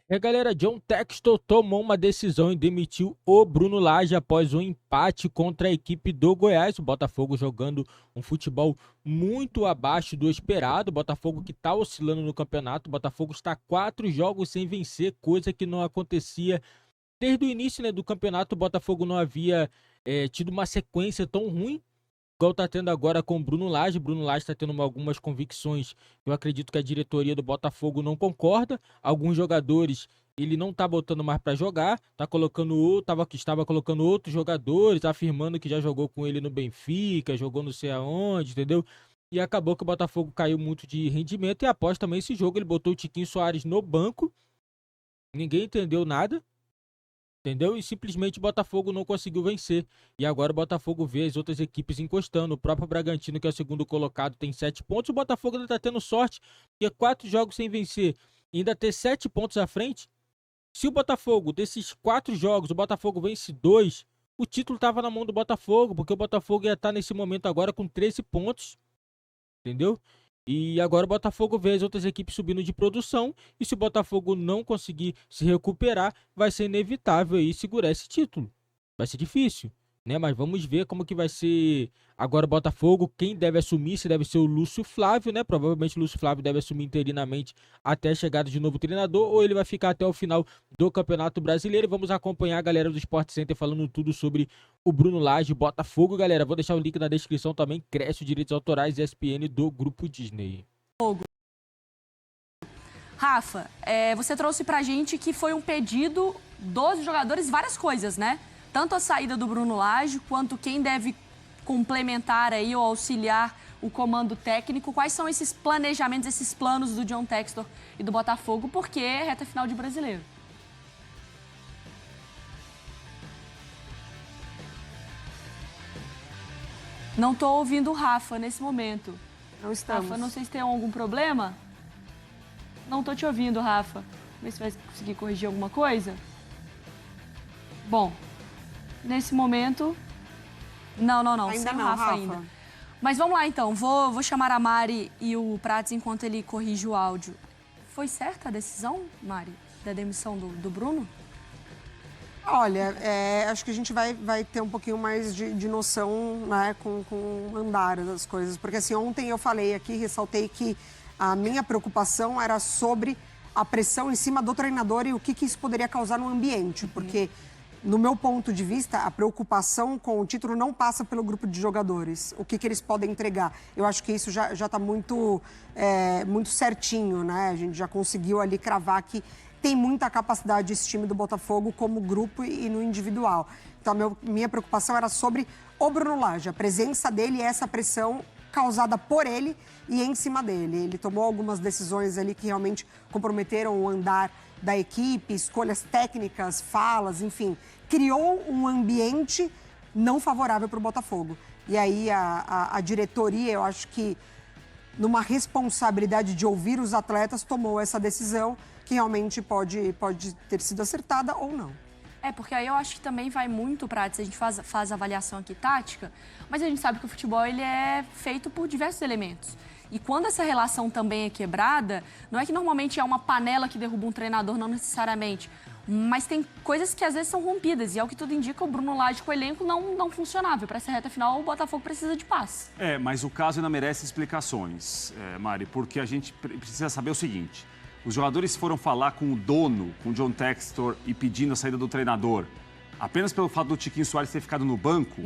Galera, John Textor tomou uma decisão e demitiu o Bruno Lage após um empate contra a equipe do Goiás. O Botafogo jogando um futebol muito abaixo do esperado. O Botafogo que está oscilando no campeonato. O Botafogo está 4 jogos sem vencer, coisa que não acontecia desde o início, né, do campeonato. O Botafogo não havia tido uma sequência tão ruim igual tá tendo agora com o Bruno Lage. Bruno Lage está tendo algumas convicções que eu acredito que a diretoria do Botafogo não concorda. Alguns jogadores ele não tá botando mais para jogar, tá colocando estava colocando outros jogadores, afirmando que já jogou com ele no Benfica, jogou não sei aonde, entendeu? E acabou que o Botafogo caiu muito de rendimento e após também esse jogo ele botou o Tiquinho Soares no banco. Ninguém entendeu nada. Entendeu? E simplesmente o Botafogo não conseguiu vencer. E agora o Botafogo vê as outras equipes encostando. O próprio Bragantino, que é o segundo colocado, tem 7 pontos. O Botafogo ainda tá tendo sorte, que é 4 jogos sem vencer. E ainda ter 7 pontos à frente. Se o Botafogo, desses 4 jogos, o Botafogo vence 2, o título tava na mão do Botafogo, porque o Botafogo ia estar nesse momento agora com 13 pontos. Entendeu? E agora o Botafogo vê as outras equipes subindo de produção. E se o Botafogo não conseguir se recuperar, vai ser inevitável aí segurar esse título. Vai ser difícil, né? Mas vamos ver como que vai ser agora o Botafogo. Quem deve assumir, se deve ser o Lúcio Flávio, né? Provavelmente o Lúcio Flávio deve assumir interinamente até a chegada de novo treinador, ou ele vai ficar até o final do Campeonato Brasileiro. Vamos acompanhar a galera do Sport Center falando tudo sobre o Bruno Lage, Botafogo, galera. Vou deixar o link na descrição também. Cresce os direitos autorais ESPN do Grupo Disney. Rafa, você trouxe pra gente que foi um pedido dos jogadores várias coisas, né? Tanto a saída do Bruno Lage, quanto quem deve complementar aí ou auxiliar o comando técnico. Quais são esses planejamentos, esses planos do John Textor e do Botafogo? Porque é reta final de Brasileiro. Não tô ouvindo o Rafa nesse momento. Não estamos. Rafa, não sei se tem algum problema. Não tô te ouvindo, Rafa. Vê se vai conseguir corrigir alguma coisa. Bom, nesse momento... Não. Ainda Sem não, o Rafa ainda. Mas vamos lá, então. Vou chamar a Mari e o Prates enquanto ele corrige o áudio. Foi certa a decisão, Mari, da demissão do Bruno? Olha, acho que a gente vai ter um pouquinho mais de noção, né, com o andar das coisas. Porque, assim, ontem eu falei aqui, ressaltei que a minha preocupação era sobre a pressão em cima do treinador e o que isso poderia causar no ambiente. Porque, no meu ponto de vista, a preocupação com o título não passa pelo grupo de jogadores. O que eles podem entregar. Eu acho que isso já está muito certinho, né? A gente já conseguiu ali cravar que tem muita capacidade esse time do Botafogo como grupo e no individual. Então, minha preocupação era sobre o Bruno Lage, a presença dele e essa pressão causada por ele e em cima dele. Ele tomou algumas decisões ali que realmente comprometeram o andar da equipe, escolhas técnicas, falas, enfim. Criou um ambiente não favorável para o Botafogo. E aí a diretoria, eu acho que numa responsabilidade de ouvir os atletas, tomou essa decisão que realmente pode ter sido acertada ou não. Porque aí eu acho que também vai muito para a gente faz avaliação aqui tática, mas a gente sabe que o futebol ele é feito por diversos elementos. E quando essa relação também é quebrada, não é que normalmente é uma panela que derruba um treinador, não necessariamente, mas tem coisas que às vezes são rompidas, e é o que tudo indica, o Bruno Lage com o elenco não funcionável. Para essa reta final, o Botafogo precisa de paz. Mas o caso ainda merece explicações, Mari, porque a gente precisa saber o seguinte: os jogadores foram falar com o dono, com o John Textor, e pedindo a saída do treinador apenas pelo fato do Tiquinho Soares ter ficado no banco.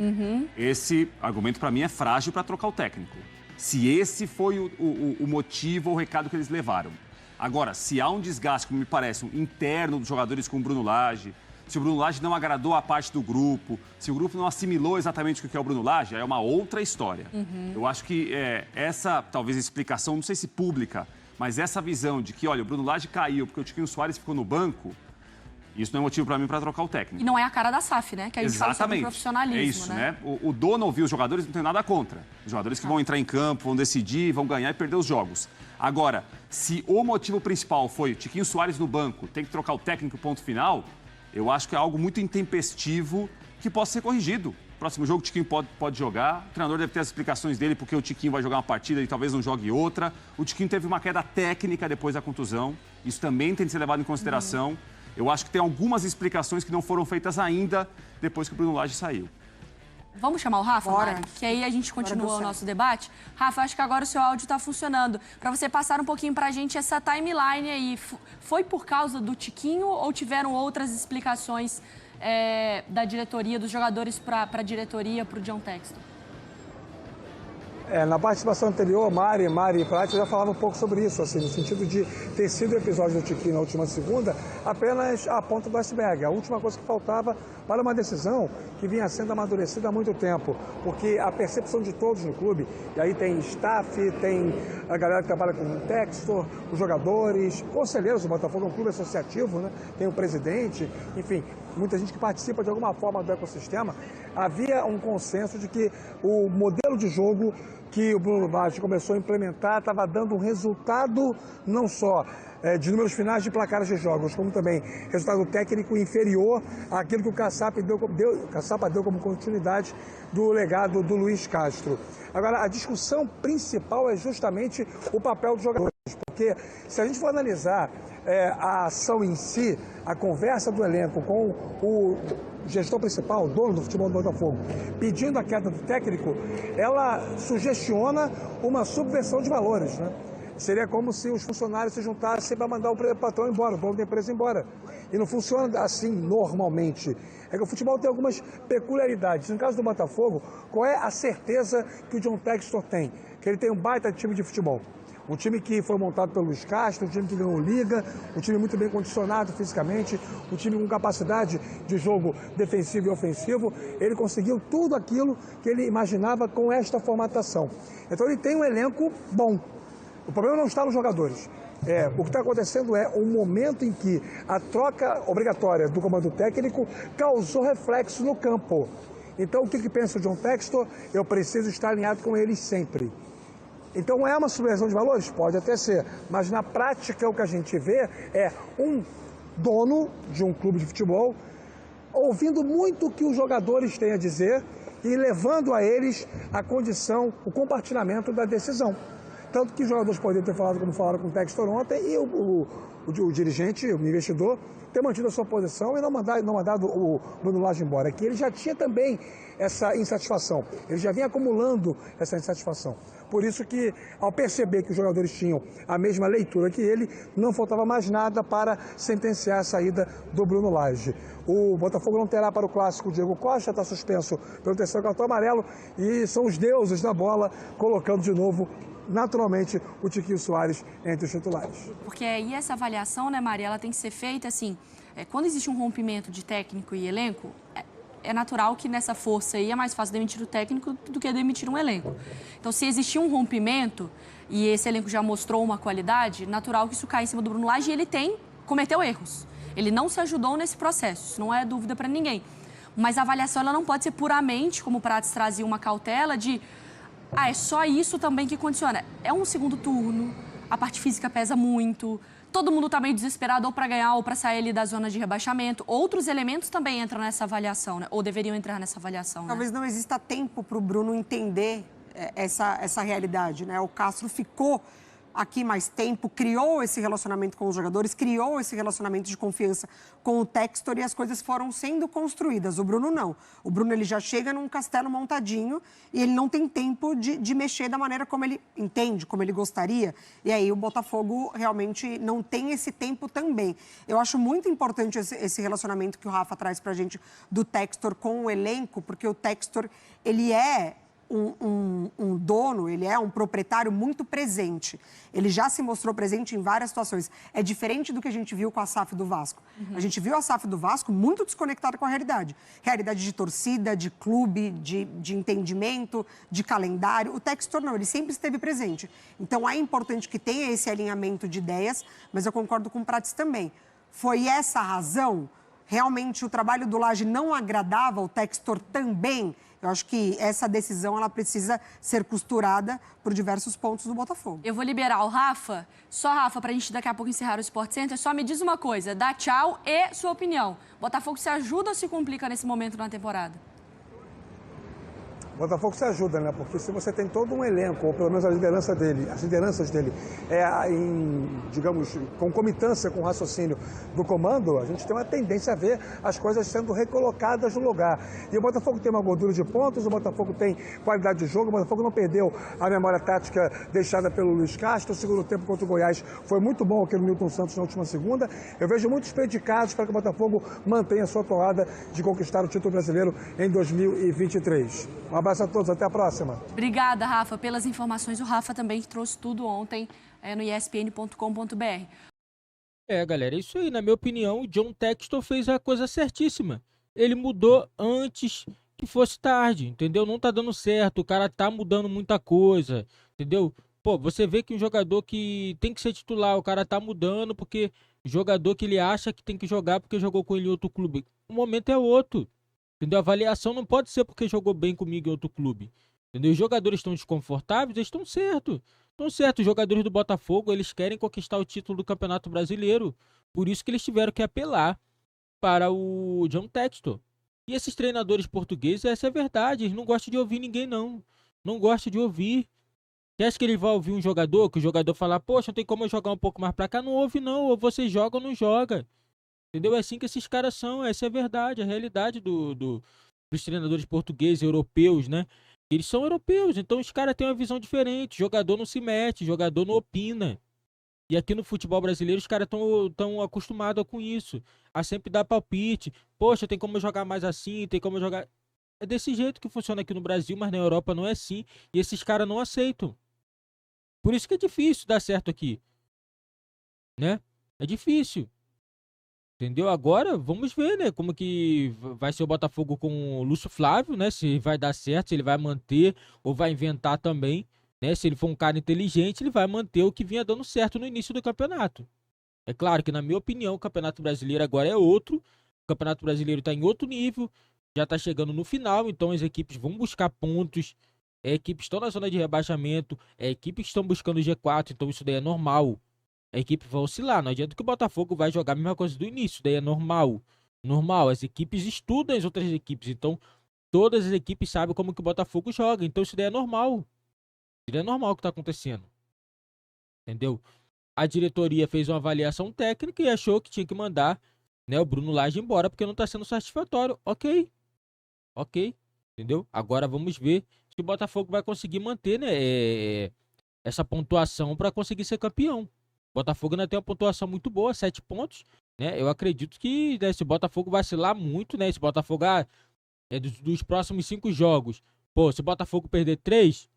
Esse argumento, para mim, é frágil para trocar o técnico. Se esse foi o motivo ou o recado que eles levaram. Agora, se há um desgaste, como me parece, interno dos jogadores com o Bruno Lage, se o Bruno Lage não agradou a parte do grupo, se o grupo não assimilou exatamente o que é o Bruno Lage, é uma outra história. Eu acho que essa, talvez, explicação, não sei se pública, mas essa visão de que, olha, o Bruno Lage caiu porque o Tiquinho Soares ficou no banco, isso não é motivo para mim para trocar o técnico. E não é a cara da SAF, né? Que a gente fala sobre profissionalismo, é isso, né? O dono ouvir os jogadores, não tem nada contra. Os jogadores que vão entrar em campo, vão decidir, vão ganhar e perder os jogos. Agora, se o motivo principal foi Tiquinho Soares no banco, tem que trocar o técnico, ponto final, eu acho que é algo muito intempestivo que possa ser corrigido. próximo jogo o Tiquinho pode jogar. O treinador deve ter as explicações dele porque o Tiquinho vai jogar uma partida e talvez não jogue outra. O Tiquinho teve uma queda técnica depois da contusão. Isso também tem de ser levado em consideração. Eu acho que tem algumas explicações que não foram feitas ainda depois que o Bruno Lage saiu. Vamos chamar o Rafa, Bora. Mari? Que aí a gente continua o nosso debate. Rafa, acho que agora o seu áudio está funcionando. Para você passar um pouquinho para a gente essa timeline aí. Foi por causa do Tiquinho ou tiveram outras explicações da diretoria, dos jogadores para a diretoria, para o John Textor? Na participação anterior, Mari e Prati já falavam um pouco sobre isso, assim, no sentido de ter sido o episódio do Tiquinho na última segunda apenas a ponta do iceberg. A última coisa que faltava para uma decisão que vinha sendo amadurecida há muito tempo, porque a percepção de todos no clube, e aí tem staff, tem a galera que trabalha com o Textor, os jogadores, conselheiros, o Botafogo é um clube associativo, né? Tem o presidente, enfim, muita gente que participa de alguma forma do ecossistema. Havia um consenso de que o modelo de jogo que o Bruno Lage começou a implementar estava dando um resultado não só de números finais de placares de jogos, como também resultado técnico inferior àquilo que o Caçapa deu como continuidade do legado do Luiz Castro. Agora, a discussão principal é justamente o papel dos jogadores, porque se a gente for analisar a ação em si, a conversa do elenco com o gestor principal, o dono do futebol do Botafogo, pedindo a queda do técnico, ela sugestiona uma subversão de valores, né? Seria como se os funcionários se juntassem para mandar o patrão embora, o dono da empresa embora. E não funciona assim normalmente. É que o futebol tem algumas peculiaridades. No caso do Botafogo, qual é a certeza que o John Textor tem? Que ele tem um baita time de futebol. Um time que foi montado pelo Luiz Castro, um time que ganhou liga, um time muito bem condicionado fisicamente, um time com capacidade de jogo defensivo e ofensivo. Ele conseguiu tudo aquilo que ele imaginava com esta formatação. Então ele tem um elenco bom. O problema não está nos jogadores. O que está acontecendo é um momento em que a troca obrigatória do comando técnico causou reflexo no campo. Então, o que pensa o John Textor? Eu preciso estar alinhado com eles sempre. Então, é uma subversão de valores? Pode até ser. Mas, na prática, o que a gente vê é um dono de um clube de futebol ouvindo muito o que os jogadores têm a dizer e levando a eles a condição, o compartilhamento da decisão. Tanto que os jogadores poderiam ter falado como falaram com o Textor ontem e o dirigente, o investidor, ter mantido a sua posição e não mandado o Bruno Lage embora. Que ele já tinha também essa insatisfação, ele já vinha acumulando essa insatisfação. Por isso que, ao perceber que os jogadores tinham a mesma leitura que ele, não faltava mais nada para sentenciar a saída do Bruno Lage. O Botafogo não terá para o clássico o Diego Costa, está suspenso pelo terceiro cartão amarelo e são os deuses da bola colocando de novo naturalmente o Tiquinho Soares entre os titulares. Porque aí essa avaliação, né, Maria, ela tem que ser feita assim, quando existe um rompimento de técnico e elenco, é natural que nessa força aí é mais fácil demitir o técnico do que demitir um elenco. Então, se existir um rompimento e esse elenco já mostrou uma qualidade, natural que isso caia em cima do Bruno Lage e ele cometeu erros. Ele não se ajudou nesse processo, isso não é dúvida para ninguém. Mas a avaliação ela não pode ser puramente, como o Prates trazia uma cautela, de é só isso também que condiciona. É um segundo turno, a parte física pesa muito, todo mundo está meio desesperado ou para ganhar ou para sair ali da zona de rebaixamento. Outros elementos também entram nessa avaliação, né? Ou deveriam entrar nessa avaliação. Talvez não exista tempo para o Bruno entender essa realidade, né? O Castro ficou aqui mais tempo, criou esse relacionamento com os jogadores, criou esse relacionamento de confiança com o Textor e as coisas foram sendo construídas. O Bruno não. O Bruno ele já chega num castelo montadinho e ele não tem tempo de mexer da maneira como ele entende, como ele gostaria. E aí o Botafogo realmente não tem esse tempo também. Eu acho muito importante esse relacionamento que o Rafa traz pra gente do Textor com o elenco, porque o Textor, ele é um dono, ele é um proprietário muito presente. Ele já se mostrou presente em várias situações. É diferente do que a gente viu com a SAF do Vasco. A gente viu a SAF do Vasco muito desconectada com a realidade. Realidade de torcida, de clube, de entendimento, de calendário. O Textor não, ele sempre esteve presente. Então é importante que tenha esse alinhamento de ideias, mas eu concordo com o Prates também. Foi essa a razão? Realmente o trabalho do Lage não agradava o Textor também? Eu acho que essa decisão ela precisa ser costurada por diversos pontos do Botafogo. Eu vou liberar o Rafa. Só, Rafa, para a gente daqui a pouco encerrar o Sport Center, só me diz uma coisa, dá tchau e sua opinião. Botafogo se ajuda ou se complica nesse momento na temporada? O Botafogo se ajuda, né? Porque se você tem todo um elenco, ou pelo menos a liderança dele, as lideranças dele, digamos, concomitância com o raciocínio do comando, a gente tem uma tendência a ver as coisas sendo recolocadas no lugar. E o Botafogo tem uma gordura de pontos, o Botafogo tem qualidade de jogo, o Botafogo não perdeu a memória tática deixada pelo Luiz Castro. O segundo tempo contra o Goiás foi muito bom aqui no Newton Santos na última segunda. Eu vejo muitos predicados para que o Botafogo mantenha a sua toada de conquistar o título brasileiro em 2023. Um abraço a todos, até a próxima. Obrigada, Rafa, pelas informações. O Rafa também trouxe tudo ontem no espn.com.br. Galera, é isso aí. Na minha opinião, o John Textor fez a coisa certíssima. Ele mudou antes que fosse tarde, entendeu? Não tá dando certo, o cara tá mudando muita coisa, entendeu? Pô, você vê que um jogador que tem que ser titular, o cara tá mudando porque jogador que ele acha que tem que jogar porque jogou com ele em outro clube. O momento é outro, entendeu? A avaliação não pode ser porque jogou bem comigo em outro clube, entendeu? Os jogadores estão desconfortáveis, eles estão certos. Estão certos, os jogadores do Botafogo, eles querem conquistar o título do Campeonato Brasileiro. Por isso que eles tiveram que apelar para o John Textor. E esses treinadores portugueses, essa é a verdade, eles não gostam de ouvir ninguém, não. Não gostam de ouvir. Você acha que ele vai ouvir um jogador, que o jogador falar, poxa, não tem como eu jogar um pouco mais pra cá? Não ouve, não. Ou você joga ou não joga. Entendeu? É assim que esses caras são, essa é a verdade, a realidade dos treinadores portugueses, europeus, né? Eles são europeus, então os caras têm uma visão diferente. Jogador não se mete, jogador não opina. E aqui no futebol brasileiro os caras estão acostumados com isso. A sempre dar palpite. Poxa, tem como eu jogar mais assim, tem como eu jogar... É desse jeito que funciona aqui no Brasil, mas na Europa não é assim. E esses caras não aceitam. Por isso que é difícil dar certo aqui. Né? É difícil. Entendeu? Agora, vamos ver, né? Como que vai ser o Botafogo com o Lúcio Flávio, né? Se vai dar certo, se ele vai manter ou vai inventar também, né? Se ele for um cara inteligente, ele vai manter o que vinha dando certo no início do campeonato. É claro que, na minha opinião, o Campeonato Brasileiro agora é outro. O Campeonato Brasileiro está em outro nível, já está chegando no final, então as equipes vão buscar pontos. Equipes estão na zona de rebaixamento, equipes estão buscando o G4, então isso daí é normal. A equipe vai oscilar, não adianta que o Botafogo vai jogar a mesma coisa do início, isso daí é normal. Normal, as equipes estudam as outras equipes, então todas as equipes sabem como que o Botafogo joga, então isso daí é normal. Isso daí é normal o que está acontecendo. Entendeu? A diretoria fez uma avaliação técnica e achou que tinha que mandar, né, o Bruno Lage embora porque não está sendo satisfatório. Ok. Entendeu? Agora vamos ver se o Botafogo vai conseguir manter, né, essa pontuação para conseguir ser campeão. O Botafogo ainda tem uma pontuação muito boa, 7 pontos, né? Eu acredito que, né, se o Botafogo vacilar muito, né? Se o Botafogo dos próximos 5 jogos, pô, se o Botafogo perder 3,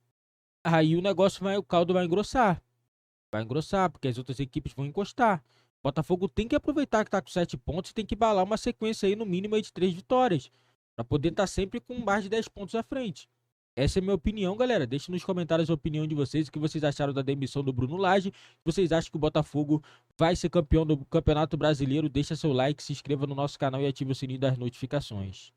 aí o caldo vai engrossar. Vai engrossar, porque as outras equipes vão encostar. O Botafogo tem que aproveitar que tá com 7 pontos e tem que balar uma sequência aí, no mínimo, aí de 3 vitórias. Pra poder estar sempre com mais de 10 pontos à frente. Essa é a minha opinião, galera. Deixe nos comentários a opinião de vocês. O que vocês acharam da demissão do Bruno Lage. Vocês acham que o Botafogo vai ser campeão do Campeonato Brasileiro? Deixa seu like, se inscreva no nosso canal e ative o sininho das notificações.